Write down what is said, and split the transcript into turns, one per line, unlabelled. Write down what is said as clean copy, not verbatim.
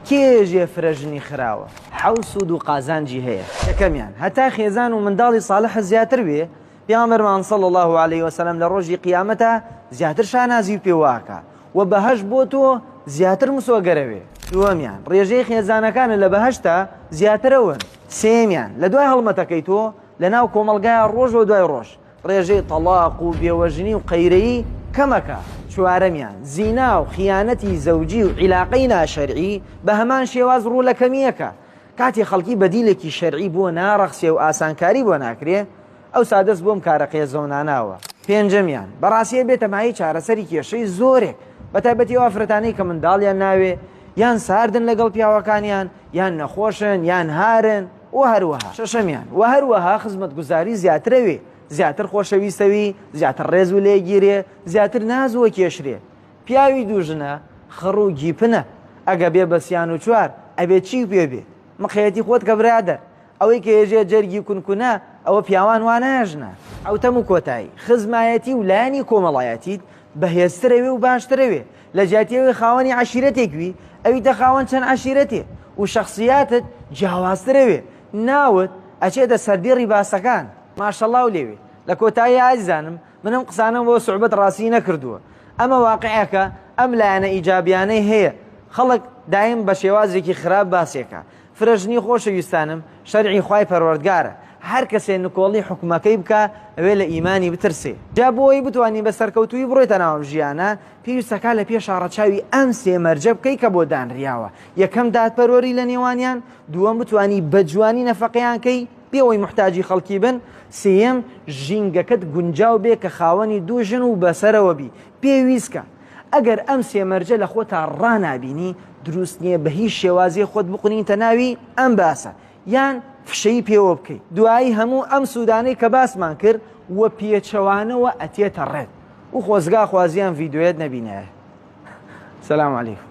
کێژێ فرەژنی خراوە حەوت سوود و قازانجی هەیە. یەکەمیان هەتا خێزان و منداڵی ساڵح زیاتر بێ، پیامبەرمان صلی الله علیه وسلم لە ڕۆژی قیامەتە زیاتر شانازی پێ واکە و بەهەشت بۆ تۆ زیاتر مسۆگەرەوێ. دووەمیان ڕێژەی خێزانەکانە لە بەهەشتە زیاترەوەن. سێمیان لە دوای هەڵمەتەکەی تۆ لە ناو کۆمەڵگایە ڕۆژ و دوای ڕۆژ ڕێژەی تەلاق و بێوەژنی و قەیرەیی کەمەکە. چوارەمیان زینا و خیانەتی زەوجی و عیلاقەی ناشەرعی بە هەمان شێواز ڕوو لە کەمیەکە. کاتی خەڵکی بەدیلێکی شەرعی بۆ ناڕەخسێ و ئاسانکاری بۆ ناکرێ، ئەو سادەست بۆم کارە قێزەوناناوە. پێنجەمیان بەڕاستیە بێتە مای چارەسەری کێشەی زۆرێک، بەتایبەتی ئەو ئافرەتانەی کە منداڵیان ناوێ، یان ساردن لەگەڵ پیاوەکانیان، یان نەخۆشن، یان هارن و هەروەها. شەشەمیان و هەروەها خزمەتگوزاری زیاترەوێ، زیاتر خۆشەویستەوی، زیاتر ڕێز و لێگیرێ، زیاتر نازوە کێشرێ. پیاوی دووژنە خڕ و گیپنە، ئەگە بێ بەسییان و چوار ئەبێت چی پێ بێ؟ مقیەتی خۆت کە برادەر، ئەوەی کە ێژێ جەرگی کونکونە ئەوە پیاوان وانەژنە. ئەو تەم و کۆتایی خزمایەتی و لایانی کۆمەڵایەتیت بەهێزترەوێ و باشترەوێ. لە جیاتیەوەی خاوەنی عەشیرەتێکوی ئەویتە خاوەن چەند عەشیرەتێ و شەخصیاتت جیاوازترەوێ، ناوت ئەچێتە سەردێڕی باسەکان. ماشەڵڵا و لێوێ. لە کۆتایی ئازیزانم منم قسانم بۆ سوعبەت ڕاستی نەکردووە، ئەمە واقعەکە ئەم لایەنە ئیجابیانەی هەیە. خەڵک دایم بە شێوازێکی خراپ باسێکە. فرەژنی خۆشەویستانم شەرعی خوای پەروەردگارە، هەر کەسێ نکۆڵی حکومەکەی بکە ئەوێ لە ئیمانی بترسێ. جا بۆی بتوانین بە سەرکەوتووی بڕۆیتە ناوم ژیانە، پێویستەکە لە پێش ڕەچاوی ئەم سێ مەرجە بکەی کە بۆ دانریاوە. یەکەم دادپەروەری لە نێوانیان، دووەم بتوانی بە جوانی نەفەقەیانکەی پێوەی محتاجی خەڵکی بن، سێیەم ژینگەکەت گونجاو بێ کە خاوەنی دوو ژن و بەسەرەوە بی. پێویستکە ئەگەر ئەم سێ مەرجە لە خۆتا ڕانابینی، دروست نییە بە هیچ شێوازی خۆت بقنینتە ناوی ئەم باسە، یان فشەی پێوە بکەیت. دوایی هەموو ئەم سوودانەی کە باسمان کرد وە پێچەوانەوە ئەتێتە ڕێت و خۆزگا خوازیان ڤیدۆیەت نەبینایە. سەلام عەلیکم.